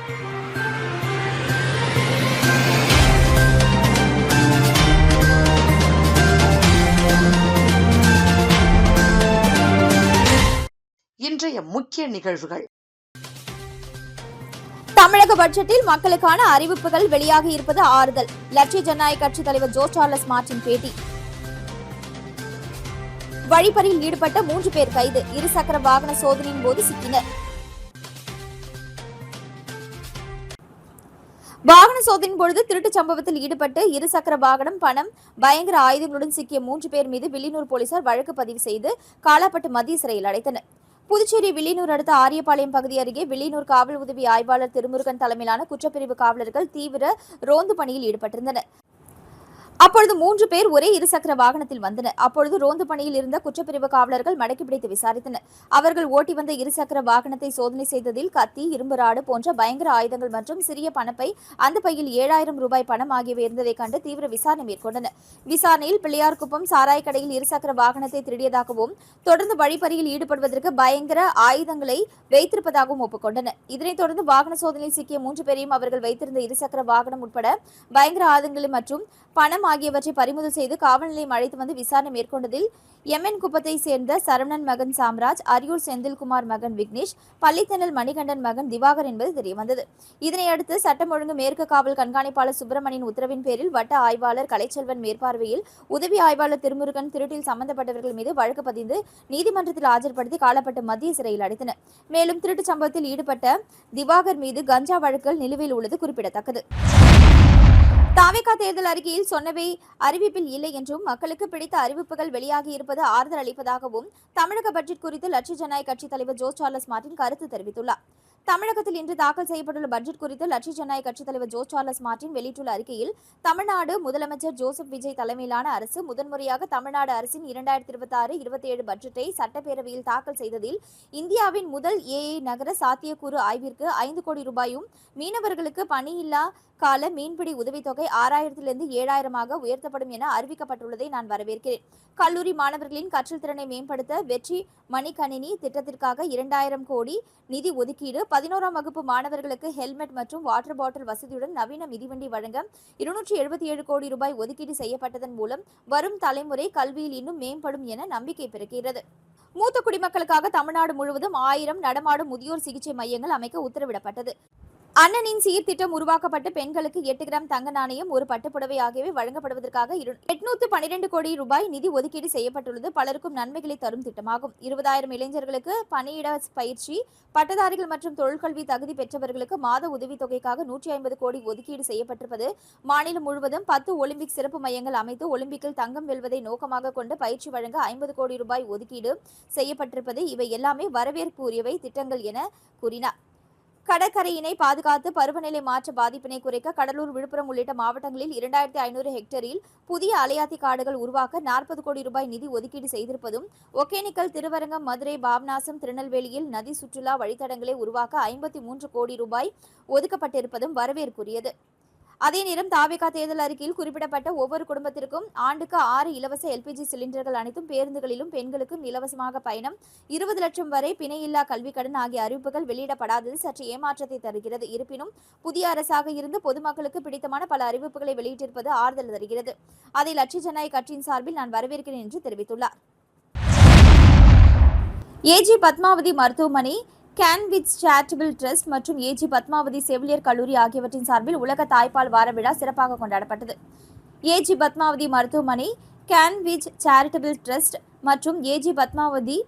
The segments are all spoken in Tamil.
இன்றைய முக்கிய நிகழ்வுகள். தமிழக பட்ஜெட்டில் மக்களுக்கான அறிவிப்புகள் வெளியாகி இருப்பது ஆறுதல். லட்சிய ஜனநாயக கட்சித் தலைவர் ஜோ சார்லஸ் மார்டின் பேட்டி. வழிப்பறியில் ஈடுபட்ட 3 பேர் கைது. இருசக்கர வாகன சோதனையின் போது சிக்கினர். வாகன சோதனையின் பொழுது திருட்டுச் சம்பவத்தில் ஈடுபட்டு இருசக்கர வாகனம், பணம், பயங்கர ஆயுதங்களுடன் சிக்கிய 3 பேர் மீது வில்லியனூர் போலீசார் வழக்கு பதிவு செய்து காலாப்பட்டு மத்திய சிறையில் அடைத்தனர். புதுச்சேரி வில்லியனூர் அடுத்த ஆரியபாளையம் பகுதி அருகே வில்லியனூர் காவல் உதவி ஆய்வாளர் திருமுருகன் தலைமையிலான குற்றப்பிரிவு காவலர்கள் தீவிர ரோந்து பணியில் ஈடுபட்டிருந்தனர். அப்பொழுது 3 பேர் ஒரே இருசக்கர வாகனத்தில் வந்தனர். அப்பொழுது ரோந்து பணியில் இருந்த குற்றப்பிரிவு காவலர்கள் மடக்கி பிடித்து விசாரித்தனர். அவர்கள் ஓட்டி வந்த இருசக்கர வாகனத்தை சோதனை செய்ததில் கத்தி, இரும்பு ராடு போன்ற பயங்கர ஆயுதங்கள் மற்றும் சிறிய பணப்பை, அந்த பையில் 7000 ரூபாய் பணம் ஆகியவை இருந்ததை கண்டு தீவிர விசாரணை மேற்கொண்டனர். விசாரணையில் பிள்ளையார்குப்பம் சாராய் கடையில் இருசக்கர வாகனத்தை திருடியதாகவும் தொடர்ந்து வழிப்பறியில் ஈடுபடுவதற்கு பயங்கர ஆயுதங்களை வைத்திருப்பதாகவும் ஒப்புக்கொண்டனர். இதனைத் தொடர்ந்து வாகன சோதனையில் சிக்கிய 3 பேரையும் அவர்கள் வைத்திருந்த இருசக்கர வாகனம் உட்பட பயங்கர ஆயுதங்கள் மற்றும் பணம் ஆகியவற்றை பறிமுதல் செய்து காவல் நிலையம் அழைத்து வந்து விசாரணை மேற்கொண்டதில் எம்என் குப்பத்தை சேர்ந்த சரவணன் மகன் சாம்ராஜ், அரியூர் செந்தில்குமார் மகன் விக்னேஷ், பள்ளித்தென்னல் மணிகண்டன் மகன் திவாகர் என்பது தெரியவந்தது. இதனையடுத்து சட்டம் ஒழுங்கு மேற்கு காவல் கண்காணிப்பாளர் சுப்பிரமணியன் உத்தரவின் பேரில் வட்ட ஆய்வாளர் கலைச்செல்வன் மேற்பார்வையில் உதவி ஆய்வாளர் திருமுருகன் திருட்டில் சம்பந்தப்பட்டவர்கள் மீது வழக்கு பதிந்து நீதிமன்றத்தில் ஆஜர்படுத்தி காலாப்பட்டு மத்திய சிறையில் அடைத்தனர். மேலும் திருட்டு சம்பவத்தில் ஈடுபட்ட திவாகர் மீது கஞ்சா வழக்குகள் நிலுவையில் உள்ளது குறிப்பிடத்தக்கது. தாவேகா தேர்தல் அறிக்கையில் சொன்னவை அறிவிப்பில் இல்லை என்றும் மக்களுக்கு பிடித்த அறிவிப்புகள் வெளியாகி இருப்பது ஆறுதல் அளிப்பதாகவும் தமிழக பட்ஜெட் குறித்து லட்சிய ஜனநாயக கட்சித் தலைவர் ஜோ சார்லஸ் மார்டின் கருத்து தெரிவித்துள்ளார். தமிழகத்தில் இன்று தாக்கல் செய்யப்பட்டுள்ள பட்ஜெட் குறித்து லட்சிய ஜனநாயக கட்சித் தலைவர் ஜோ சார்லஸ் மார்டின் வெளியிட்டுள்ள அறிக்கையில், தமிழ்நாடு முதலமைச்சர் ஜோசப் விஜய் தலைமையிலான அரசு முதன்முறையாக தமிழ்நாடு அரசின் 2026-27 பட்ஜெட்டை சட்டப்பேரவையில் தாக்கல் செய்ததில் இந்தியாவின் முதல் ஏஐ நகர சாத்தியக்கூறு ஆய்விற்கு 5 கோடி ரூபாயும், மீனவர்களுக்கு பணியில்லா கால மீன்பிடி உதவித்தொகை 6000 7000 உயர்த்தப்படும் என அறிவிக்கப்பட்டுள்ளதை நான் வரவேற்கிறேன். கல்லூரி மாணவர்களின் கற்றல் திறனை மேம்படுத்த வெற்றி மணிக்கணினி திட்டத்திற்காக 2000 கோடி நிதி ஒதுக்கீடு, 11ஆம் வகுப்பு மாணவர்களுக்கு ஹெல்மெட் மற்றும் வாட்டர் பாட்டில் வசதியுடன் நவீன மிதிவண்டி வழங்க 277 கோடி ரூபாய் ஒதுக்கீடு செய்யப்பட்டதன் மூலம் வரும் தலைமுறை கல்வியில் இன்னும் மேம்படும் என நம்பிக்கை பிறக்கிறது. மூத்த குடிமக்களுக்காக தமிழ்நாடு முழுவதும் 1000 நடமாடும் முதியோர் சிகிச்சை மையங்கள் அமைக்க உத்தரவிடப்பட்டது. அண்ணனின் சீர்திட்டம் உருவாக்கப்பட்டு பெண்களுக்கு 8 கிராம் தங்க நாணயம், ஒரு பட்டுப்புடவை ஆகியவை வழங்கப்படுவதற்காக 812 கோடி ரூபாய் நிதி ஒதுக்கீடு செய்யப்பட்டுள்ளது. பலருக்கும் நன்மைகளை தரும் திட்டமாகும். 20000 இளைஞர்களுக்கு பணியிட பயிற்சி, பட்டதாரிகள் மற்றும் தொழிற்கல்வி தகுதி பெற்றவர்களுக்கு மாத உதவித்தொகைக்காக 150 கோடி ஒதுக்கீடு செய்யப்பட்டிருப்பது. மாநிலம் முழுவதும் 10 ஒலிம்பிக் சிறப்பு மையங்கள் அமைத்து ஒலிம்பிக்கில் தங்கம் வெல்வதை நோக்கமாக கொண்டு பயிற்சி வழங்க 50 கோடி ரூபாய் ஒதுக்கீடு செய்யப்பட்டிருப்பது. இவை எல்லாமே வரவேற்புரியவை திட்டங்கள் என கூறினார். கடற்கரையினை பாதுகாத்து பருவநிலை மாற்ற பாதிப்பினை குறைக்க கடலூர், விழுப்புரம் உள்ளிட்ட மாவட்டங்களில் 2500 ஹெக்டேரில் புதிய அலையாத்தி காடுகள் உருவாக்க 40 கோடி ரூபாய் நிதி ஒதுக்கீடு செய்திருப்பதும், ஒகேனக்கல், திருவரங்கம், மதுரை, பாபநாசம், திருநெல்வேலியில் நதி சுற்றுலா வழித்தடங்களை உருவாக்க 53 கோடி ரூபாய் ஒதுக்கப்பட்டிருப்பதும் வரவேற்புரியது. அதே நேரம் தாவேகா தேர்தல் அறிக்கையில் குறிப்பிடப்பட்ட ஒவ்வொரு குடும்பத்திற்கும் ஆண்டுக்கு 6 இலவச எல்பிஜி சிலிண்டர்கள் அனைத்தும் பேருந்துகளிலும் பெண்களுக்கும் இலவசமாக பயணம், 20 லட்சம் வரை பிணையில்லா கல்விக்கடன் ஆகிய அறிவிப்புகள் வெளியிடப்படாதது சற்று ஏமாற்றத்தை தருகிறது. இருப்பினும் புதிய அரசாக இருந்து பொதுமக்களுக்கு பிடித்தமான பல அறிவிப்புகளை வெளியிட்டிருப்பது ஆறுதல் தருகிறது. அதை லட்சிய ஜனநாயக கட்சியின் சார்பில் நான் வரவேற்கிறேன் என்று தெரிவித்துள்ளார். ஏஜி பத்மாவதி மருத்துவமனை, கேன்விட்ஸ் சேரிட்டபிள் ட்ரஸ்ட் மற்றும் ஏஜி பத்மாவதி செவிலியர் கல்லூரி ஆகியவற்றின் சார்பில் உலக தாய்ப்பால் வார விழா சிறப்பாக கொண்டாடப்பட்டது. ஏஜி பத்மாவதி மருத்துவமனை, கேன்விட்ஸ் சேரிட்டபிள் ட்ரஸ்ட் மற்றும் ஏஜி பத்மாவதி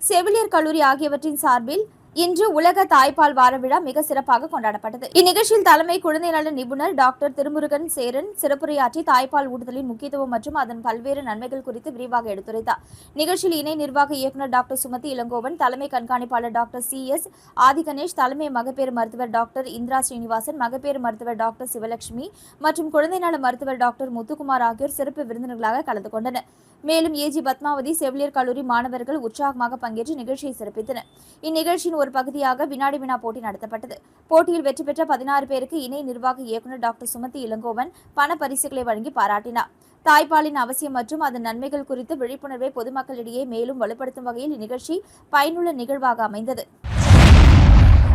செவிலியர் கல்லூரி ஆகியவற்றின் சார்பில் இன்று உலக தாய்ப்பால் வார விழா மிக சிறப்பாக கொண்டாடப்பட்டது. இந்நிகழ்ச்சியில் தலைமை குழந்தை நல நிபுணர் டாக்டர் திருமுருகன் சேரன் சிறப்புரையாற்றி தாய்ப்பால் ஊட்டுதலின் முக்கியத்துவம் மற்றும் அதன் பல்வேறு நன்மைகள் குறித்து விரிவாக எடுத்துரைத்தார். நிகழ்ச்சியில் இணை நிர்வாக இயக்குநர் டாக்டர் சுமதி இளங்கோவன், தலைமை கண்காணிப்பாளர் டாக்டர் CS ஆதிகணேஷ், தலைமை மகப்பேறு மருத்துவர் டாக்டர் இந்திரா ஸ்ரீனிவாசன், மகப்பேறு மருத்துவர் டாக்டர் சிவலட்சுமி மற்றும் குழந்தை நல மருத்துவர் டாக்டர் முத்துக்குமார் ஆகியோர் சிறப்பு விருந்தினர்களாக கலந்து கொண்டனர். மேலும் ஏஜி பத்மாவதி செவிலியர் கல்லூரி மாணவர்கள் உற்சாகமாக பங்கேற்று நிகழ்ச்சியை சிறப்பித்தனர். இந்நிகழ்ச்சியின் ஒரு பகுதியாக வினாடி வினா போட்டி நடத்தப்பட்டது. போட்டியில் வெற்றி பெற்ற 16 பேருக்கு இணை நிர்வாக இயக்குநர் டாக்டர் சுமதி இளங்கோவன் பண பரிசுகளை வழங்கி பாராட்டினார். தாய்ப்பாலின் அவசியம் மற்றும் அதன் நன்மைகள் குறித்து விழிப்புணர்வை பொதுமக்களிடையே மேலும் வலுப்படுத்தும் வகையில் இந்நிகழ்ச்சி பயனுள்ள நிகழ்வாக அமைந்தது.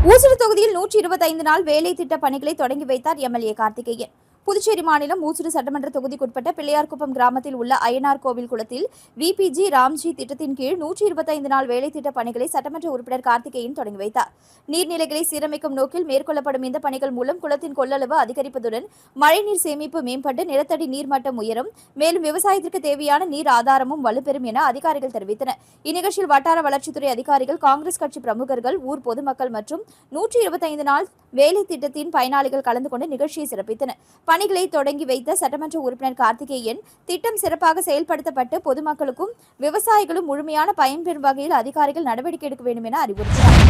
ஊசுடு தொகுதியில் 125 நாள் வேலை திட்ட பணிகளை தொடங்கி வைத்தார் எம்எல்ஏ கார்த்திகேயன். புதுச்சேரி மாநிலம் ஊசுடு சட்டமன்ற தொகுதிக்குட்பட்ட பிள்ளையார்குப்பம் கிராமத்தில் உள்ள அய்யனார் கோவில் குளத்தில் விபிஜி ராம்ஜி திட்டத்தின் கீழ் 125 நாள் வேலை திட்ட பணிகளை சட்டமன்ற உறுப்பினர் கார்த்திகேயன் தொடங்கி வைத்தார். நீர்நிலைகளை சீரமைக்கும் நோக்கில் மேற்கொள்ளப்படும் இந்த பணிகள் மூலம் குளத்தின் கொள்ளளவு அதிகரிப்பதுடன் மழைநீர் சேமிப்பு மேம்பட்டு நிலத்தடி நீர்மட்டம் உயரும், மேலும் விவசாயத்திற்கு தேவையான நீர் ஆதாரமும் வலுப்பெறும் என அதிகாரிகள் தெரிவித்தனர். இந்நிகழ்ச்சியில் வட்டார வளர்ச்சித்துறை அதிகாரிகள், காங்கிரஸ் கட்சி பிரமுகர்கள், ஊர் பொதுமக்கள் மற்றும் 125 நாள் வேலை திட்டத்தின் பயனாளிகள் கலந்து கொண்டு நிகழ்ச்சியை சிறப்பித்தனர். பணிகளை தொடங்கி வைத்த சட்டமன்ற உறுப்பினர் கார்த்திகேயன், திட்டம் சிறப்பாக செயல்படுத்தப்பட்டு பொதுமக்களுக்கும் விவசாயிகளும் முழுமையான பயன்பெறும் வகையில் அதிகாரிகள் நடவடிக்கை எடுக்க வேண்டும் என அறிவுறுத்தினார்.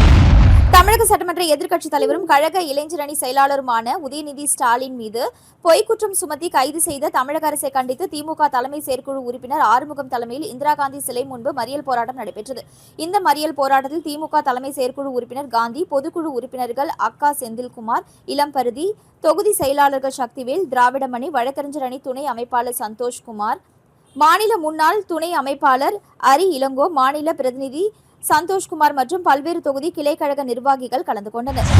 தமிழக சட்டமன்ற எதிர்க்கட்சித் தலைவரும் கழக இளைஞரணி செயலாளருமான உதயநிதி ஸ்டாலின் மீது பொய்க்குற்றம் சுமத்தி கைது செய்த தமிழக அரசை கண்டித்து திமுக தலைமை செயற்குழு உறுப்பினர் ஆறுமுகம் தலைமையில் இந்திரா காந்தி சிலை முன்பு மறியல் போராட்டம் நடைபெற்றது. இந்த மறியல் போராட்டத்தில் திமுக தலைமை செயற்குழு உறுப்பினர் காந்தி, பொதுக்குழு உறுப்பினர்கள் அக்கா செந்தில்குமார், இளம்பருதி, தொகுதி செயலாளர்கள் சக்திவேல், திராவிடமணி, வழக்கறிஞர் அணி துணை அமைப்பாளர் சந்தோஷ்குமார், மாநில முன்னாள் துணை அமைப்பாளர் அரி இளங்கோ, மாநில பிரதிநிதி சந்தோஷ்குமார் மற்றும் பல்வேறு தொகுதி கிளைக்கழக நிர்வாகிகள் கலந்து கொண்டனர்.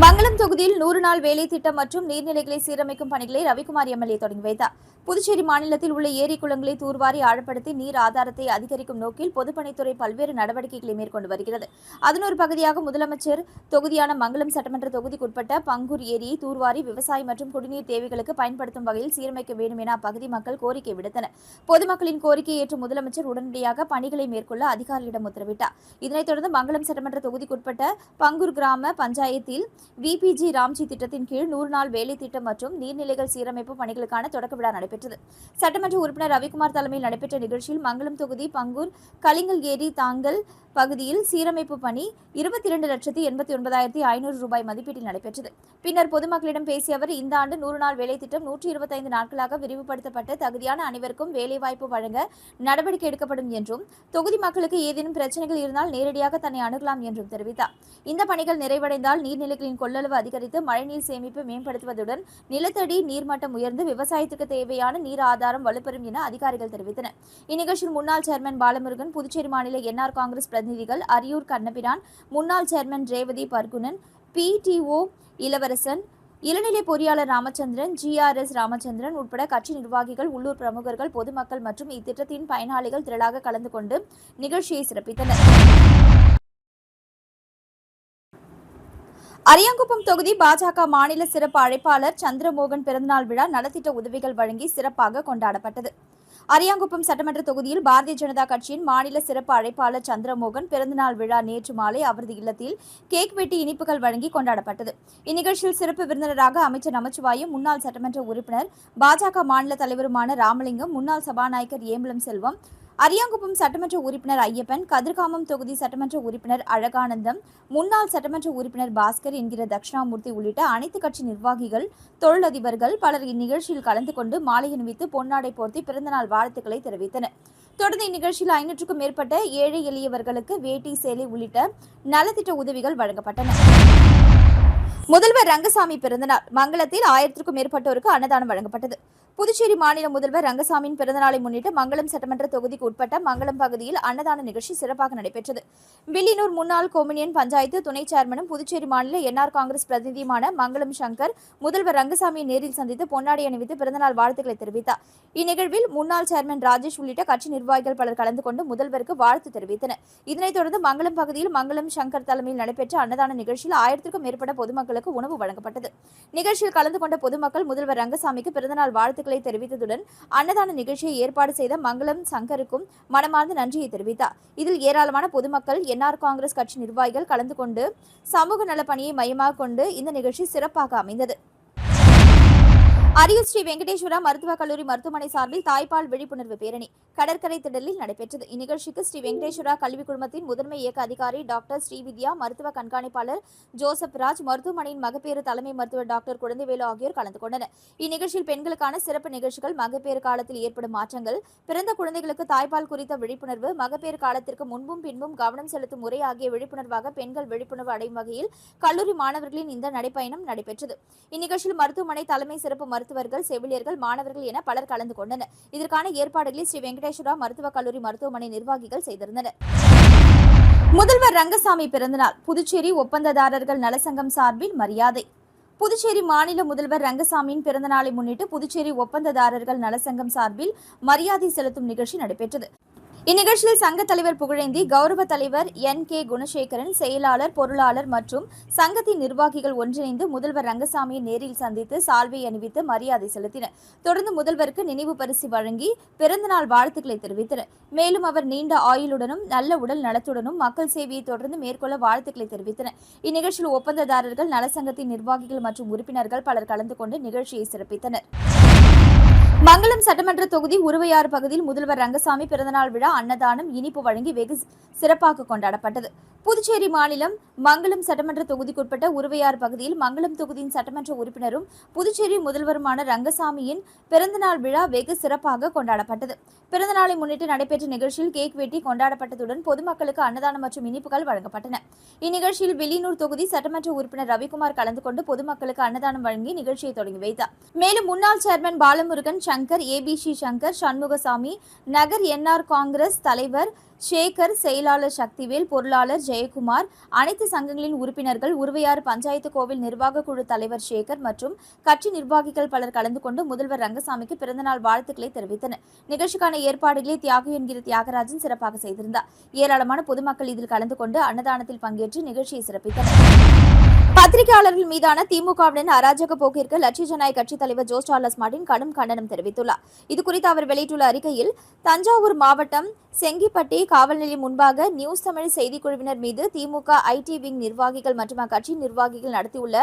மங்களம் தொகுதியில் 100 நாள் வேலை திட்டம் மற்றும் நீர்நிலைகளை சீரமைக்கும் பணிகளை ரவிக்குமார் எம்எல்ஏ தொடங்கி வைத்தார். புதுச்சேரி மாநிலத்தில் உள்ள ஏரி குளங்களை தூர்வாரி ஆழப்படுத்தி நீர் ஆதாரத்தை அதிகரிக்கும் நோக்கில் பொதுப்பணித்துறை பல்வேறு நடவடிக்கைகளை மேற்கொண்டு வருகிறது. அதன் ஒரு பகுதியாக முதலமைச்சர் தொகுதியான மங்களம் சட்டமன்ற தொகுதிக்குட்பட்ட பங்கூர் ஏரியை தூர்வாரி விவசாயம் மற்றும் குடிநீர் தேவைகளுக்கு பயன்படுத்தும் வகையில் சீரமைக்க வேண்டும் என அப்பகுதி மக்கள் கோரிக்கை விடுத்தனர். பொதுமக்களின் கோரிக்கையை ஏற்ற முதலமைச்சர் உடனடியாக பணிகளை மேற்கொள்ள அதிகாரிகளிடம் உத்தரவிட்டார். இதனைத் தொடர்ந்து மங்களம் சட்டமன்ற தொகுதிக்குட்பட்ட பங்கூர் கிராம பஞ்சாயத்தில் விபிஜி ராம்ஜி திட்டத்தின் கீழ் 100 நாள் வேலை திட்டம் மற்றும் நீர்நிலைகள் சீரமைப்பு பணிகளுக்கான தொடக்க விழா நடைபெற்றது. சட்டமன்ற உறுப்பினர் ரவிக்குமார் தலைமையில் நடைபெற்ற நிகழ்ச்சியில் மங்களம் தொகுதி பங்கூர் கலிங்கல் ஏரி தாங்கல் பகுதியில் சீரமைப்பு பணி 22,89,500 ரூபாய் மதிப்பீட்டில் நடைபெற்றது. பின்னர் பொதுமக்களிடம் பேசிய அவர், இந்த ஆண்டு 100 நாள் வேலை திட்டம் 125 நாட்களாக விரிவுபடுத்தப்பட்டு தகுதியான அனைவருக்கும் வேலைவாய்ப்பு வழங்க நடவடிக்கை எடுக்கப்படும் என்றும், தொகுதி மக்களுக்கு ஏதேனும் பிரச்சனைகள் இருந்தால் நேரடியாக தன்னை அணுகலாம் என்றும் தெரிவித்தார். இந்த பணிகள் நிறைவடைந்தால் நீர்நிலைகளின் கொள்ளளவு அதிகரித்து மழைநீர் சேமிப்பு மேம்படுத்துவதுடன் நிலத்தடி நீர்மட்டம் உயர்ந்து விவசாயத்துக்கு தேவையான நீர் ஆதாரம் வலுப்பெறும் என அதிகாரிகள் தெரிவித்தனர். இந்நிகழ்ச்சியில் முன்னாள் சேர்மன் பாலமுருகன், புதுச்சேரி மாநில என்ஆர் காங்கிரஸ் பிரதிநிதிகள் அரியூர் கண்ணபிரான், முன்னாள் சேர்மன் ரேவதி பர்குனன், பிடிஓ இளவரசன், இளநிலை பொறியாளர் ராமச்சந்திரன், ஜிஆர்எஸ் ராமச்சந்திரன் உட்பட கட்சி நிர்வாகிகள், உள்ளூர் பிரமுகர்கள், பொதுமக்கள் மற்றும் இத்திட்டத்தின் பயனாளிகள் திரளாக கலந்து கொண்டு நிகழ்ச்சியை சிறப்பித்தனர். அரியாங்குப்பம் தொகுதி பாஜக மாநில சிறப்பு அழைப்பாளர் சந்திரமோகன் பிறந்தநாள் விழா நலத்திட்ட உதவிகள் வழங்கி சிறப்பாக கொண்டாடப்பட்டது. அரியாங்குப்பம் சட்டமன்ற தொகுதியில் பாரதிய ஜனதா கட்சியின் மாநில சிறப்பு அழைப்பாளர் சந்திரமோகன் பிறந்தநாள் விழா நேற்று மாலை அவரது இல்லத்தில் கேக் வெட்டி இனிப்புகள் வழங்கி கொண்டாடப்பட்டது. இந்நிகழ்ச்சியில் சிறப்பு விருந்தினராக அமைச்சர் நமச்சிவாயம், முன்னாள் சட்டமன்ற உறுப்பினர் பாஜக மாநில தலைவருமான ராமலிங்கம், முன்னாள் சபாநாயகர் ஏம்பலம் செல்வம், அரியாங்குப்பம் சட்டமன்ற உறுப்பினர் ஐயப்பன், கதிர்காமம் தொகுதி சட்டமன்ற உறுப்பினர் அழகானந்தம், முன்னாள் சட்டமன்ற உறுப்பினர் பாஸ்கர் என்கிற தட்சிணாமூர்த்தி உள்ளிட்ட அனைத்து கட்சி நிர்வாகிகள், தொழிலதிபர்கள் பலர் இந்நிகழ்ச்சியில் கலந்து கொண்டு மாலை அணிவித்து பொன்னாடை போர்த்தி பிறந்தநாள் வாழ்த்துக்களை தெரிவித்தனர். தொடர்ந்து இந்நிகழ்ச்சியில் 500க்கும் மேற்பட்ட ஏழை எளியவர்களுக்கு வேட்டி, சேலை உள்ளிட்ட நலத்திட்ட உதவிகள் வழங்கப்பட்டன. முதல்வர் ரங்கசாமி பிறந்தநாள் மங்களத்தில் 1000க்கும் மேற்பட்டோருக்கு அன்னதானம் வழங்கப்பட்டது. புதுச்சேரி மாநில முதல்வர் ரங்கசாமியின் பிறந்தநாளை முன்னிட்டு மங்களம் சட்டமன்ற தொகுதிக்கு உட்பட்ட மங்களம் பகுதியில் அன்னதான நிகழ்ச்சி சிறப்பாக நடைபெற்றது. வில்லியனூர் முன்னாள் கொம்யூனியன் பஞ்சாயத்து துணை சேர்மனும் புதுச்சேரி மாநில என்ஆர் காங்கிரஸ் பிரதிநிதியுமான மங்களம் சங்கர் முதல்வர் ரங்கசாமியை நேரில் சந்தித்து பொன்னாடை அணிவித்து பிறந்தநாள் வாழ்த்துக்களை தெரிவித்தார். இந்நிகழ்வில் முன்னாள் சேர்மன் ராஜேஷ் உள்ளிட்ட கட்சி நிர்வாகிகள் பலர் கலந்து கொண்டு முதல்வருக்கு வாழ்த்து தெரிவித்தனர். இதனைத் தொடர்ந்து மங்களம் பகுதியில் மங்களம் சங்கர் தலைமையில் நடைபெற்ற அன்னதான நிகழ்ச்சியில் 1000க்கும் மேற்பட்ட பொதுமக்களுக்கு உணவு வழங்கப்பட்டது. நிகழ்ச்சியில் கலந்து கொண்ட பொதுமக்கள் முதல்வர் ரங்கசாமிக்கு பிறந்தநாள் வாழ்த்து தெரிவித்ததுடன் அன்னதான நிகழ்ச்சியை ஏற்பாடு செய்த மங்களம் சங்கருக்கும் மனமார்ந்த நன்றியை தெரிவித்தார். இதில் ஏராளமான பொதுமக்கள், என்ஆர் காங்கிரஸ் கட்சி நிர்வாகிகள் கலந்து கொண்டு சமூக நல பணியை மையமாக கொண்டு இந்த நிகழ்ச்சி சிறப்பாக அமைந்தது. அரியூர் ஸ்ரீ வெங்கடேஸ்வரா மருத்துவக் கல்லூரி மருத்துவமனை சார்பில் தாய்ப்பால் விழிப்புணர்வு பேரணி கடற்கரை திடலில் நடைபெற்றது. இந்நிகழ்ச்சிக்கு ஸ்ரீ வெங்கடேஸ்வரா கல்வி குழுமத்தின் முதன்மை இயக்க அதிகாரி டாக்டர் ஸ்ரீவித்யா, மருத்துவ கண்காணிப்பாளர் ஜோசப் ராஜ், மருத்துவமனையின் மகப்பேறு தலைமை மருத்துவர் டாக்டர் குழந்தைவேலு ஆகியோர் கலந்து கொண்டனர். இந்நிகழ்ச்சியில் பெண்களுக்கான சிறப்பு நிகழ்ச்சிகள், மகப்பேறு காலத்தில் ஏற்படும் மாற்றங்கள், பிறந்த குழந்தைகளுக்கு தாய்ப்பால் குறித்த விழிப்புணர்வு, மகப்பேறு காலத்திற்கு முன்பும் பின்பும் கவனம் செலுத்தும் முறை ஆகிய விழிப்புணர்வாக பெண்கள் விழிப்புணர்வு அடையும் வகையில் கல்லூரி மாணவர்களின் இந்த நடைப்பயணம் நடைபெற்றது. இந்நிகழ்ச்சியில் மருத்துவமனை தலைமை சிறப்பு மருத்துவர்கள், செவிலியர்கள், மாணவர்கள் என பலர் கலந்து கொண்டனர். இதற்கான ஏற்பாடுகளை ஸ்ரீ வெங்கடேஸ்வரா மருத்துவக் கல்லூரி மருத்துவமனை நிர்வாகிகள் செய்திருந்தனர். முதல்வர் ரங்கசாமி பிறந்தநாள் புதுச்சேரி ஒப்பந்ததாரர்கள் நலசங்கம் சார்பில் மரியாதை. புதுச்சேரி மாநில முதல்வர் ரங்கசாமியின் பிறந்தநாளை முன்னிட்டு புதுச்சேரி ஒப்பந்ததாரர்கள் நலசங்கம் சார்பில் மரியாதை செலுத்தும் நிகழ்ச்சி நடைபெற்றது. இந்நிகழ்ச்சியில் சங்க தலைவர் புகழேந்தி, கௌரவ தலைவர் NK குணசேகரன், செயலாளர், பொருளாளர் மற்றும் சங்கத்தின் நிர்வாகிகள் ஒன்றிணைந்து முதல்வர் ரங்கசாமியை நேரில் சந்தித்து சால்வை அணிவித்து மரியாதை செலுத்தினர். தொடர்ந்து முதல்வருக்கு நினைவு பரிசு வழங்கி பிறந்தநாள் வாழ்த்துக்களை தெரிவித்தனர். மேலும் அவர் நீண்ட ஆயுளுடனும் நல்ல உடல் நலத்துடனும் மக்கள் சேவையை தொடர்ந்து மேற்கொள்ள வாழ்த்துக்களை தெரிவித்தனர். இந்நிகழ்ச்சியில் ஒப்பந்ததாரர்கள் நலசங்கத்தின் நிர்வாகிகள் மற்றும் உறுப்பினர்கள் பலர் கலந்து கொண்டு நிகழ்ச்சியை சிறப்பித்தனர். மங்களம் சட்டமன்ற தொகுதி உருவையாறு பகுதியில் முதல்வர் ரங்கசாமி பிறந்தநாள் விழா அன்னதானம், இனிப்பு வழங்கி வெகு சிறப்பாக கொண்டாடப்பட்டது. புதுச்சேரி மாநிலம் மங்களம் சட்டமன்ற தொகுதிக்குட்பட்ட உருவையாறு பகுதியில் மங்களம் தொகுதியின் சட்டமன்ற உறுப்பினரும் புதுச்சேரி முதல்வருமான ரங்கசாமியின் பிறந்தநாள் விழா வெகு சிறப்பாக கொண்டாடப்பட்டது. பிறந்தநாளை முன்னிட்டு நடைபெற்ற நிகழ்ச்சியில் கேக் வெட்டி கொண்டாடப்பட்டதுடன் பொதுமக்களுக்கு அன்னதானம் மற்றும் இனிப்புகள் வழங்கப்பட்டன. இந்நிகழ்ச்சியில் வில்லியனூர் தொகுதி சட்டமன்ற உறுப்பினர் ரவிக்குமார் கலந்து கொண்டு பொதுமக்களுக்கு அன்னதானம் வழங்கி நிகழ்ச்சியை தொடங்கி வைத்தார். மேலும் முன்னாள் சேர்மன் பாலமுருகன், சங்கர், ABC சங்கர், சண்முகசாமி, நகர் NR காங்கிரஸ் தலைவர் சேகர், செயலாளர் சக்திவேல், பொருளாளர் ஜெயக்குமார், அனைத்து சங்கங்களின் உறுப்பினர்கள், உருவையாறு பஞ்சாயத்து கோவில் நிர்வாக குழு தலைவர் சேகர் மற்றும் கட்சி நிர்வாகிகள் பலர் கலந்து கொண்டு முதல்வர் ரங்கசாமிக்கு பிறந்தநாள் வாழ்த்துக்களை தெரிவித்தனர். நிகழ்ச்சிக்கான ஏற்பாடுகளை தியாகு என்கிற தியாகராஜன் சிறப்பாக செய்திருந்தார். ஏராளமான பொதுமக்கள் இதில் கலந்து கொண்டு அன்னதானத்தில் பங்கேற்று நிகழ்ச்சியை சிறப்பித்தனர். பத்திரிகையாளர்கள் மீதான திமுகவின் அராஜக போக்கிற்கு லட்சிய ஜனநாயக கட்சித் தலைவர் ஜோஸ் சார்லஸ் மார்டின் கடும் கண்டனம் தெரிவித்துள்ளார். இதுகுறித்து அவர் வெளியிட்டுள்ள அறிக்கையில், தஞ்சாவூர் மாவட்டம் செங்கிப்பட்டி காவல் நிலையம் முன்பாக நியூஸ் தமிழ் செய்திக்குழுவினர் மீது திமுக IT விங் நிர்வாகிகள் மற்றும் அக்கட்சியின் நிர்வாகிகள் நடத்தியுள்ள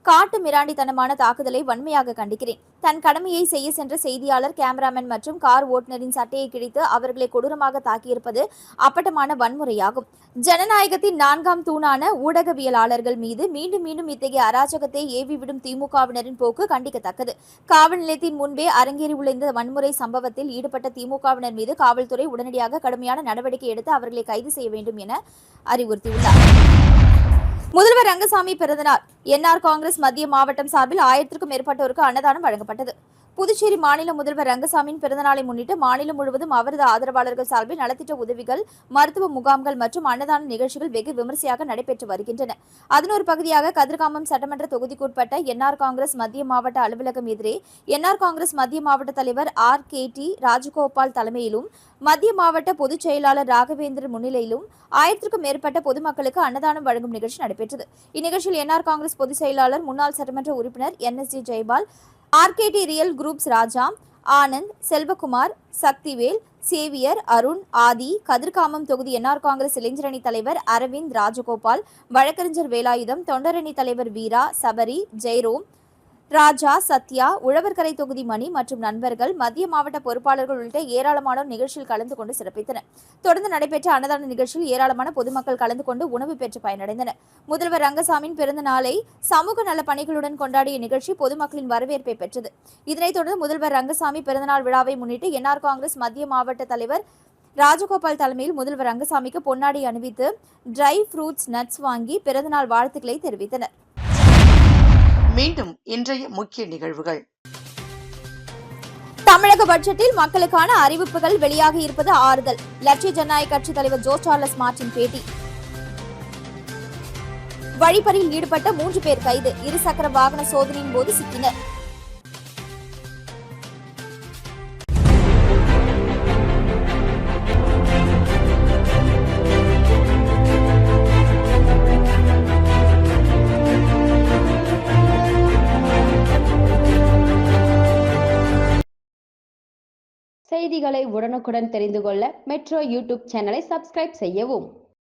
காட்டு மிராண்டித்தனமான தாக்குதலை வன்மையாக கண்டிக்கிறேன். தன் கடமையை செய்ய சென்ற செய்தியாளர், கேமராமேன் மற்றும் கார் ஓட்டுநரின் சட்டையை கிழித்து அவர்களை கொடூரமாக தாக்கியிருப்பது அப்பட்டமான வன்முறையாகும். ஜனநாயகத்தின் 4ஆம் தூணான ஊடகவியலாளர்கள் மீது மீண்டும் மீண்டும் இத்தகைய அராஜகத்தை ஏவிவிடும் திமுகவினரின் போக்கு கண்டிக்கத்தக்கது. காவல் நிலையத்தின் முன்பே அரங்கேறியுள்ள இந்த வன்முறை சம்பவத்தில் ஈடுபட்ட திமுகவினர் மீது காவல்துறை உடனடியாக கடுமையான நடவடிக்கை எடுத்து அவர்களை கைது செய்ய வேண்டும் என அறிவுறுத்தியுள்ளார். முதல்வர் ரங்கசாமி பிறந்தநாள் NR காங்கிரஸ் மத்திய மாவட்டம் சார்பில் 1000க்கும் மேற்பட்டோருக்கு அன்னதானம் வழங்கப்பட்டது. புதுச்சேரி மாநில முதல்வர் ரங்கசாமியின் பிறந்தநாளை முன்னிட்டு மாநிலம் முழுவதும் அவரது ஆதரவாளர்கள் சார்பில் நலத்திட்ட உதவிகள், மருத்துவ முகாம்கள் மற்றும் அன்னதான நிகழ்ச்சிகள் வெகு விமரிசையாக நடைபெற்று வருகின்றன. அதன் ஒரு பகுதியாக கதிர்காமம் சட்டமன்ற தொகுதிக்குட்பட்ட NR காங்கிரஸ் மத்திய மாவட்ட அலுவலகம் எதிரே NR காங்கிரஸ் மத்திய மாவட்ட தலைவர் RKT ராஜகோபால் தலைமையிலும் மத்திய மாவட்ட பொதுச் செயலாளர் ராகவேந்திரன் முன்னிலையிலும் 1000க்கும் மேற்பட்ட பொதுமக்களுக்கு அன்னதானம் வழங்கும் நிகழ்ச்சி நடைபெற்றது. இந்நிகழ்ச்சியில் NR காங்கிரஸ் பொதுச் செயலாளர், முன்னாள் சட்டமன்ற உறுப்பினர் NSG Jayapal, RKT real groups Raja, Anand, Selvakumar, Sakthivel, Xavier, Arun, Aadhi, Kathirkamam தொகுதி NR காங்கிரஸ் இளைஞரணி தலைவர் அரவிந்த் ராஜகோபால், வழக்கறிஞர் வேலாயுதம், தொண்டரணி தலைவர் வீரா, சபரி, ஜெயரோம், ராஜா, சத்யா, உழவர்கரை தொகுதி மணி மற்றும் நண்பர்கள், மத்திய மாவட்ட பொறுப்பாளர்கள் உள்ளிட்ட ஏராளமானோர் நிகழ்ச்சியில் கலந்து கொண்டு சிறப்பித்தனர். தொடர்ந்து நடைபெற்ற அன்னதான நிகழ்ச்சியில் ஏராளமான பொதுமக்கள் கலந்து கொண்டு உணவு பெற்று பயனடைந்தனர். முதல்வர் ரங்கசாமியின் பிறந்த நாளை சமூக நல பணிகளுடன் கொண்டாடிய நிகழ்ச்சி பொதுமக்களின் வரவேற்பை பெற்றது. இதனைத் தொடர்ந்து முதல்வர் ரங்கசாமி பிறந்தநாள் விழாவை முன்னிட்டு NR காங்கிரஸ் மத்திய மாவட்ட தலைவர் ராஜகோபால் தலைமையில் முதல்வர் ரங்கசாமிக்கு பொன்னாடை அணிவித்து ட்ரை ஃப்ரூட்ஸ், நட்ஸ் வாங்கி பிறந்தநாள் வாழ்த்துக்களை தெரிவித்தனர். மீண்டும் இன்றைய முக்கிய நிகழ்வுகள். தமிழக பட்ஜெட்டில் மக்களுக்கான அறிவிப்புகள் வெளியாகி இருப்பது ஆறுதல். லட்சிய ஜனநாயக கட்சித் தலைவர் ஜோஸ் சார்லஸ் மார்டின் பேட்டி. வழிப்பறியில் ஈடுபட்ட 3 பேர் கைது. இருசக்கர வாகன சோதனையின் போது சிக்கினர். செய்திகளை உடனுக்குடன் தெரிந்து கொள்ள மெட்ரோ யூடியூப் சேனலை சப்ஸ்கிரைப் செய்யவும்.